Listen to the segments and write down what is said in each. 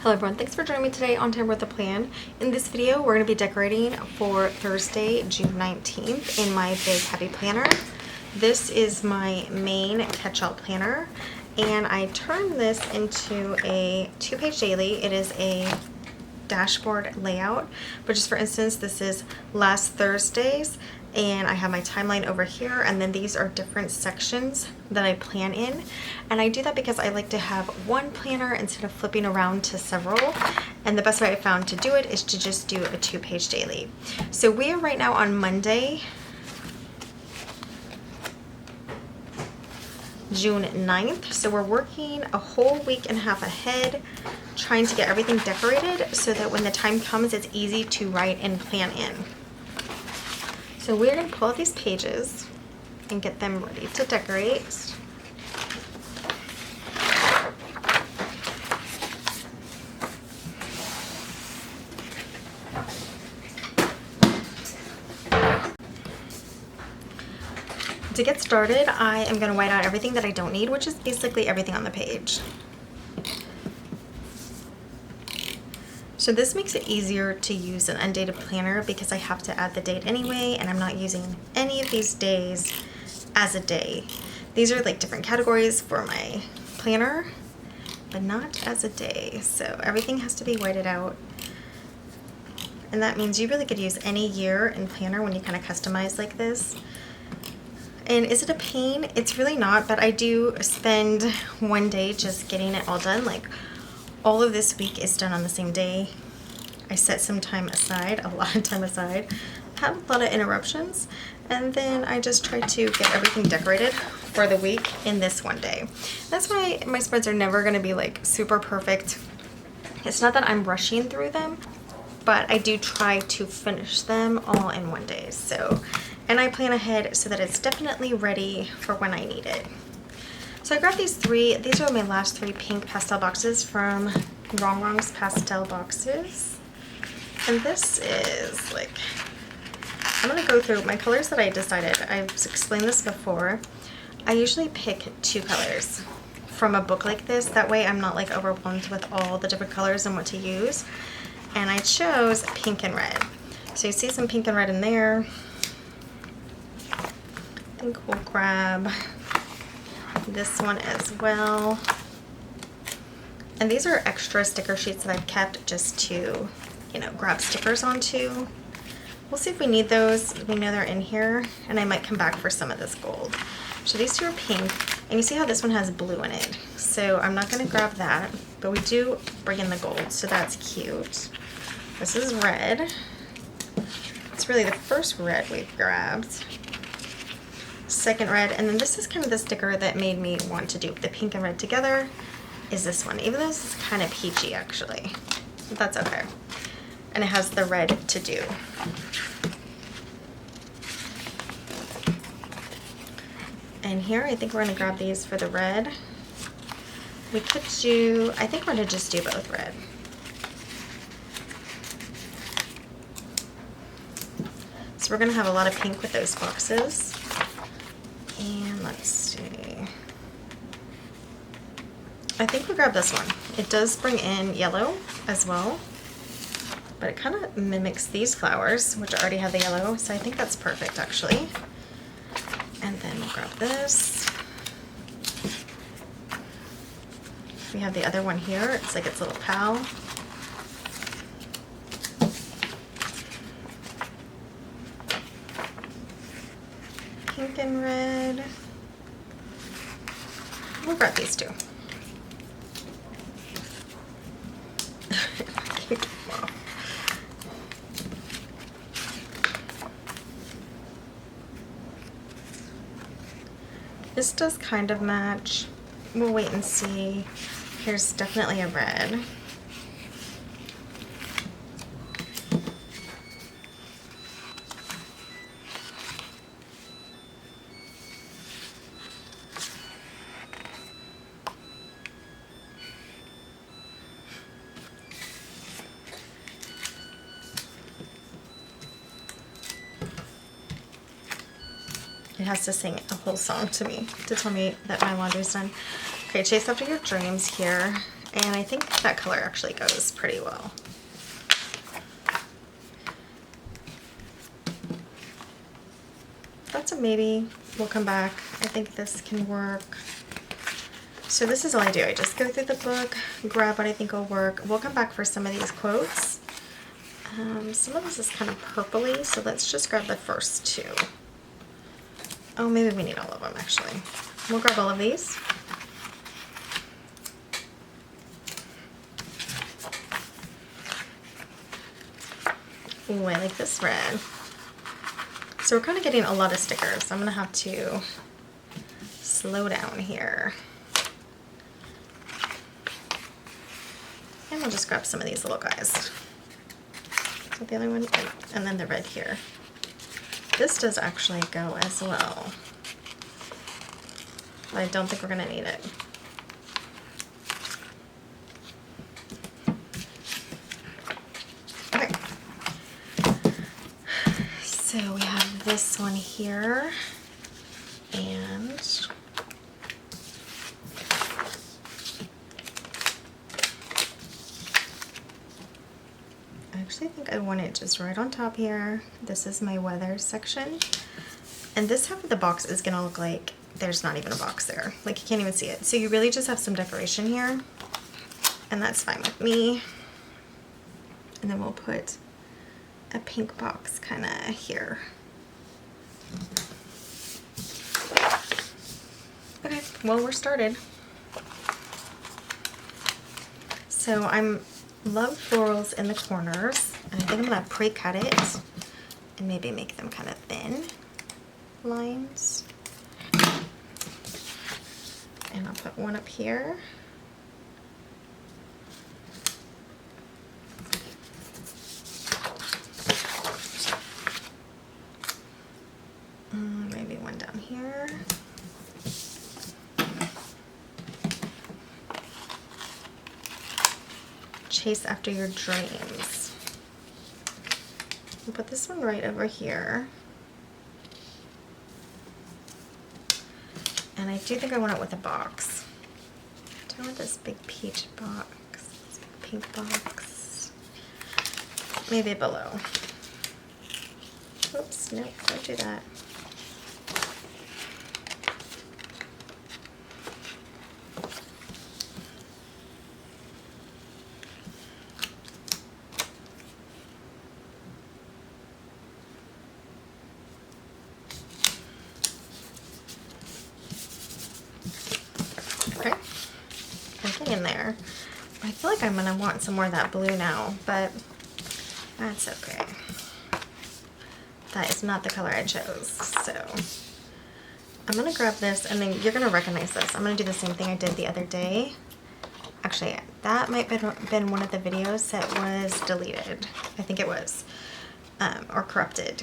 Hello everyone, thanks for joining me today on Time with a Plan. In this video, we're going to be decorating for Thursday, June 19th in my big heavy planner. This is my main catch-all planner, and I turned this into a 2-page daily. It is a dashboard layout, but just for instance, this is last Thursday's, and I have my timeline over here, and then these are different sections that I plan in. And I do that because I like to have one planner instead of flipping around to several, and the best way I found to do it is to just do a 2-page daily. So we are right now on Monday, June 9th, so we're working a whole week and a half ahead, trying to get everything decorated so that when the time comes, it's easy to write and plan in. So we're going to pull out these pages and get them ready to decorate. To get started, I am going to white out everything that I don't need, which is basically everything on the page. So this makes it easier to use an undated planner because I have to add the date anyway, and I'm not using any of these days as a day. These are like different categories for my planner, but not as a day. So everything has to be whited out. And that means you really could use any year in planner when you kind of customize like this. And is it a pain? It's really not, but I do spend one day just getting it all done. Like all of this week is done on the same day. I set some time aside, a lot of time aside. I have a lot of interruptions, and then I just try to get everything decorated for the week in this one day. That's why my spreads are never gonna be like super perfect. It's not that I'm rushing through them, but I do try to finish them all in one day. So, and I plan ahead so that it's definitely ready for when I need it. So I grabbed these are my last 3 pink pastel boxes from Wrong's Pastel Boxes. And this is like, I'm gonna go through my colors that I decided. I've explained this before. I usually pick 2 colors from a book like this. That way I'm not like overwhelmed with all the different colors and what to use. And I chose pink and red. So you see some pink and red in there. I think we'll grab this one as well. And these are extra sticker sheets that I've kept just to, you know, grab stickers onto. We'll see if we need those. We know they're in here, and I might come back for some of this gold. So these 2 are pink, and you see how this one has blue in it. So I'm not going to grab that, but we do bring in the gold, so that's cute. This is red. It's really the first red we've grabbed. Second red, and then this is kind of the sticker that made me want to do the pink and red together, is this one, even though this is kind of peachy actually, but that's okay. And it has the red to do. And here I think we're going to grab these for the red. We could do, I think we're going to just do both red. So we're going to have a lot of pink with those boxes. And let's see. I think we'll grab this one. It does bring in yellow as well, but it kind of mimics these flowers, which already have the yellow, so I think that's perfect actually. And then we'll grab this. We have the other one here. It's like its little pal. Pink and red. We'll grab these 2. This does kind of match. We'll wait and see. Here's definitely a red. It has to sing a whole song to me to tell me that my laundry's done. Okay, chase after your dreams here. And I think that color actually goes pretty well. That's a maybe. We'll come back. I think this can work. So this is all I do. I just go through the book, grab what I think will work. We'll come back for some of these quotes. Some of this is kind of purpley, so let's just grab the first two. Oh, maybe we need all of them actually. We'll grab all of these. Ooh, I like this red. So we're kind of getting a lot of stickers. I'm gonna have to slow down here. And we'll just grab some of these little guys. So the other one, and then the red here. This does actually go as well. But I don't think we're gonna need it. Okay. So we have this one here, and I actually think I want it just right on top here. This is my weather section. And this half of the box is gonna look like there's not even a box there. Like you can't even see it. So you really just have some decoration here, and that's fine with me. And then we'll put a pink box kind of here. Okay, well, we're started. So I'm love florals in the corners, and I think I'm gonna pre-cut it and maybe make them kind of thin lines. And I'll put one up here. Maybe one down here. Chase after your dreams. I'll put this one right over here. And I do think I want it with a box. Do I want this big peach box? This big pink box? Maybe below. Oops, nope, don't do that. Okay, I'm in there. I feel like I'm gonna want some more of that blue now, but that's okay. That is not the color I chose, so I'm gonna grab this, and then you're gonna recognize this. I'm gonna do the same thing I did the other day. Actually, that might have been one of the videos that was deleted. I think it was, or corrupted.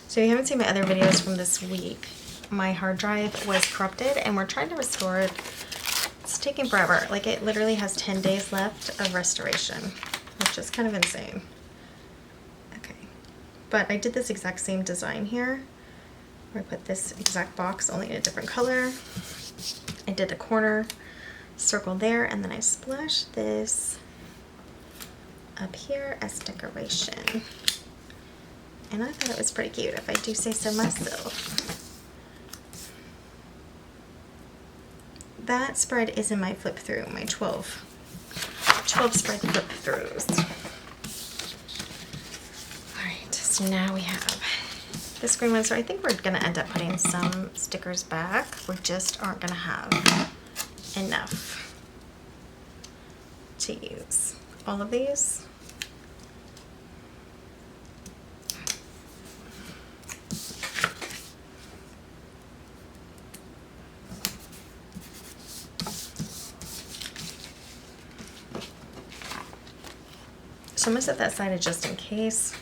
So if you haven't seen my other videos from this week, my hard drive was corrupted and we're trying to restore it. It's taking forever. Like it literally has 10 days left of restoration, which is kind of insane. Okay, but I did this exact same design here, where I put this exact box only in a different color. I did a corner circle there, and then I splashed this up here as decoration. And I thought it was pretty cute, if I do say so myself. That spread is in my flip through, my 12 spread flip throughs. Alright, so now we have this green one. So I think we're gonna end up putting some stickers back. We just aren't gonna have enough to use. All of these. So I'm going to set that aside just in case.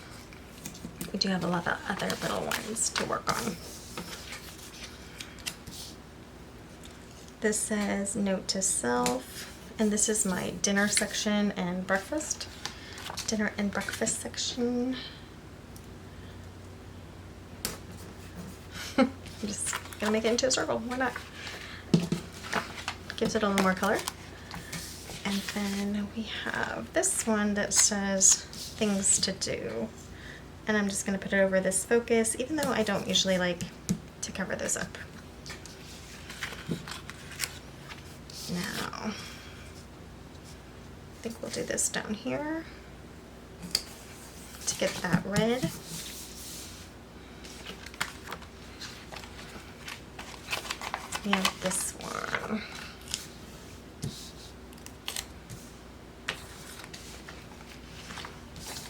We do have a lot of other little ones to work on. This says note to self, and this is my dinner section and breakfast. Dinner and breakfast section. I'm just going to make it into a circle. Why not? gives it a little more color. And then we have this one that says things to do. And I'm just going to put it over this focus, even though I don't usually like to cover those up. Now, I think we'll do this down here to get that red. We have this one.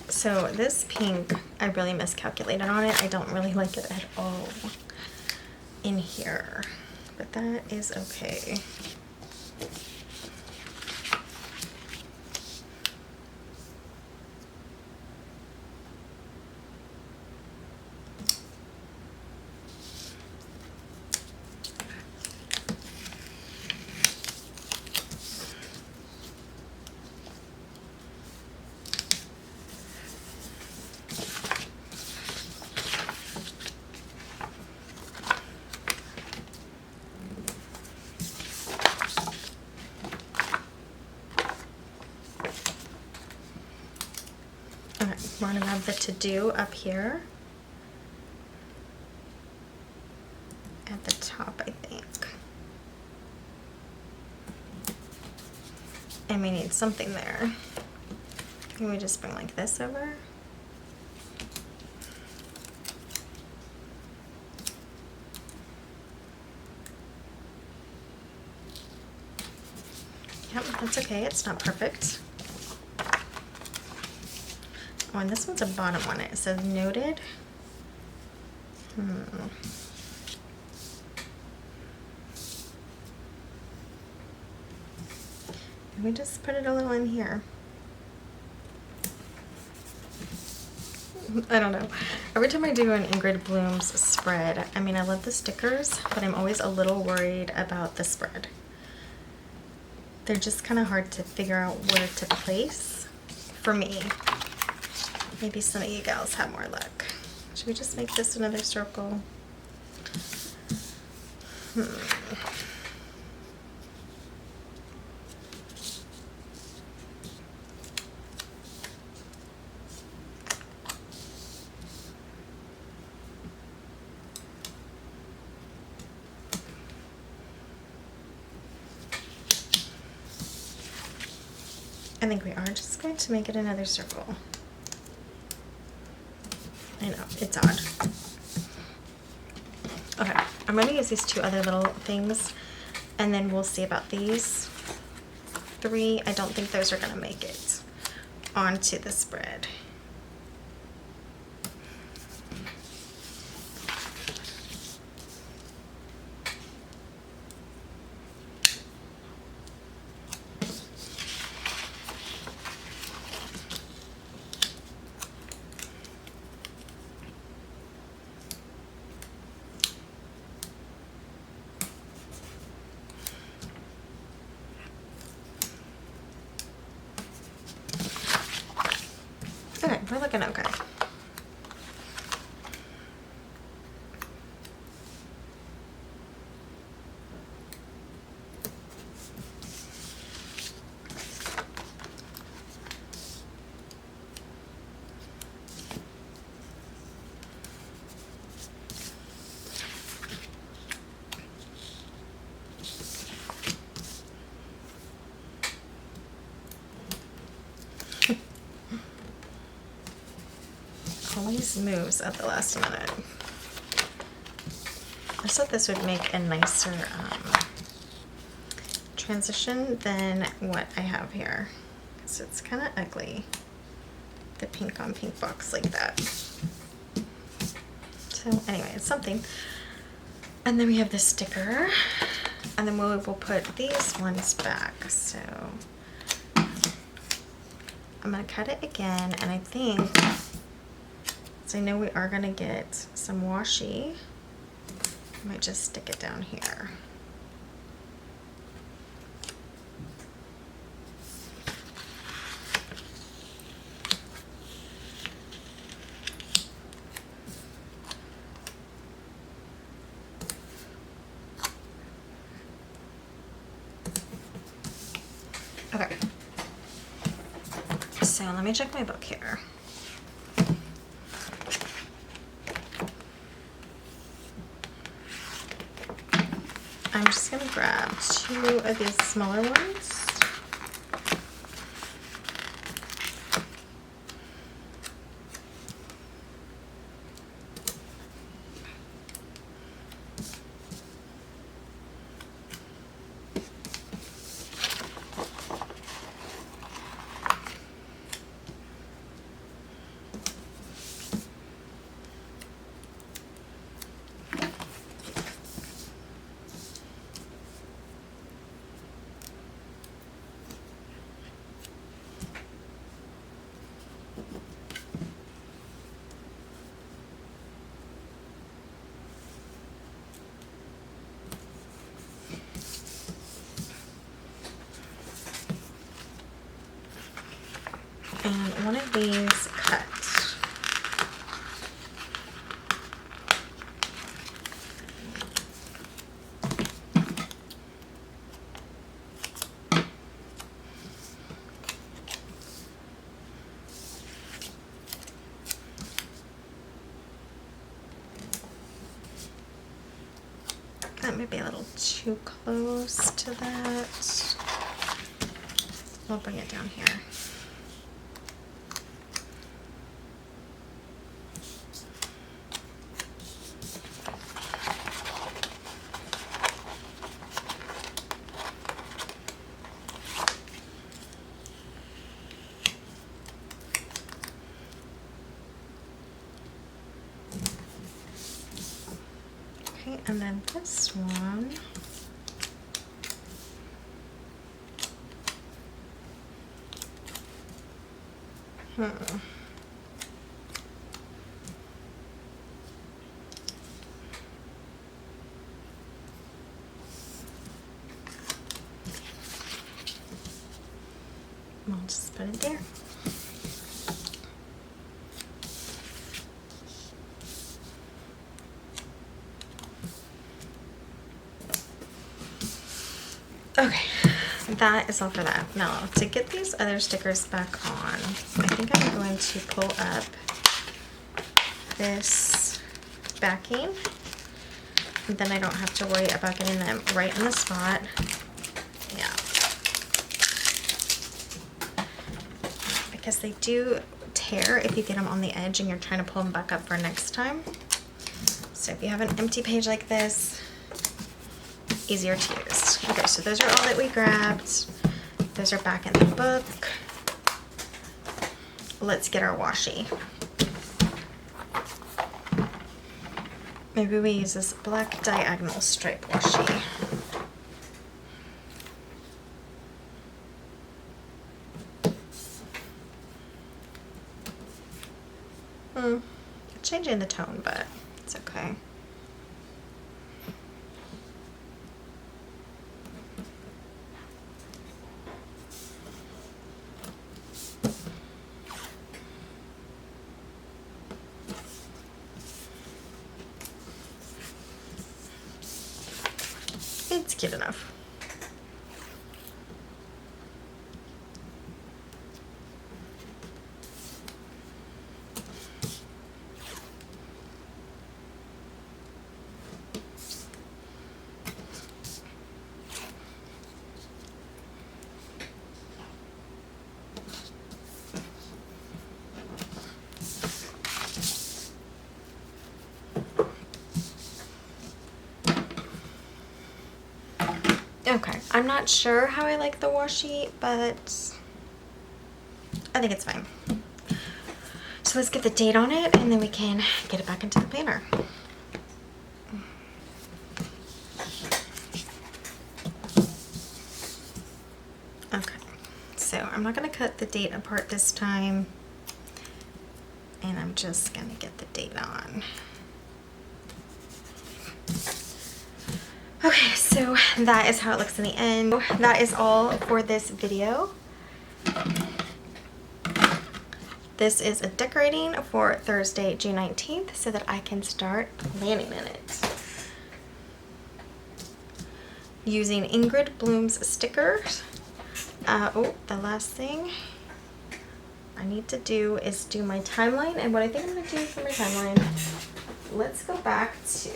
So this pink, I really miscalculated on it. I don't really like it at all in here, but that is okay. We're gonna have the to do up here at the top, I think. And we need something there. Can we just bring like this over? Yep, that's okay, it's not perfect. Oh, and this one's a bottom one. It says noted. Can we just put it a little in here? I don't know. Every time I do an Ingrid Blooms spread, I mean, I love the stickers, but I'm always a little worried about the spread. They're just kind of hard to figure out where to place for me. Maybe some of you gals have more luck. Should we just make this another circle? I think we are just going to make it another circle. I know, it's odd. Okay, I'm going to use these two other little things, and then we'll see about these three. I don't think those are going to make it onto the spread. Okay, we're looking okay. Always moves at the last minute. I thought this would make a nicer transition than what I have here. So it's kind of ugly, the pink on pink box like that. So anyway, it's something. And then we have this sticker, and then we'll put these ones back. So I'm gonna cut it again, and I think, so I know we are gonna get some washi. I might just stick it down here. Okay. So let me check my book here. I'm just gonna grab 2 of these smaller ones. And one of these cut. That might be a little too close to that. We'll bring it down here. Okay, and then this one. I'll just put it there. Okay, that is all for that. Now, to get these other stickers back on, I think I'm going to pull up this backing, and then I don't have to worry about getting them right in the spot. Yeah. Because they do tear if you get them on the edge and you're trying to pull them back up for next time. So if you have an empty page like this, easier to use. Okay, so those are all that we grabbed. Those are back in the book. Let's get our washi. Maybe we use this black diagonal stripe washi. Changing the tone, but it's okay. It's cute enough. Okay, I'm not sure how I like the washi, but I think it's fine. So let's get the date on it and then we can get it back into the planner. Okay, so I'm not going to cut the date apart this time, and I'm just going to get the date on. Okay, so that is how it looks in the end. That is all for this video. This is a decorating for Thursday, June 19th, so that I can start planning in it. Using Ingrid Blooms stickers, Oh, the last thing I need to do is do my timeline. And what I think I'm going to do for my timeline, let's go back to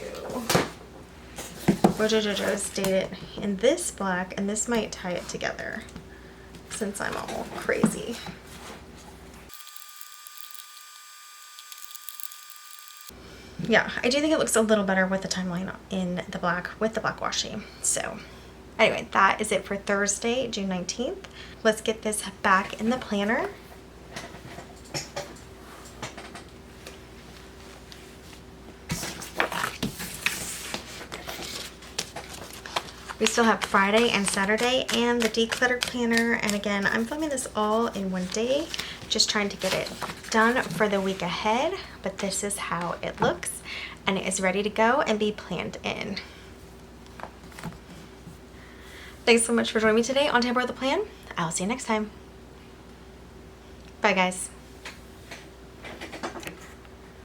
Mojojojo's date it in this black, and this might tie it together since I'm all crazy. Yeah, I do think it looks a little better with the timeline in the black with the black washi. So anyway, that is it for Thursday, June 19th. Let's get this back in the planner. We still have Friday and Saturday and the declutter planner. And again, I'm filming this all in one day, just trying to get it done for the week ahead. But this is how it looks, and it is ready to go and be planned in. Thanks so much for joining me today on Tamper with the Plan. I'll see you next time. Bye, guys.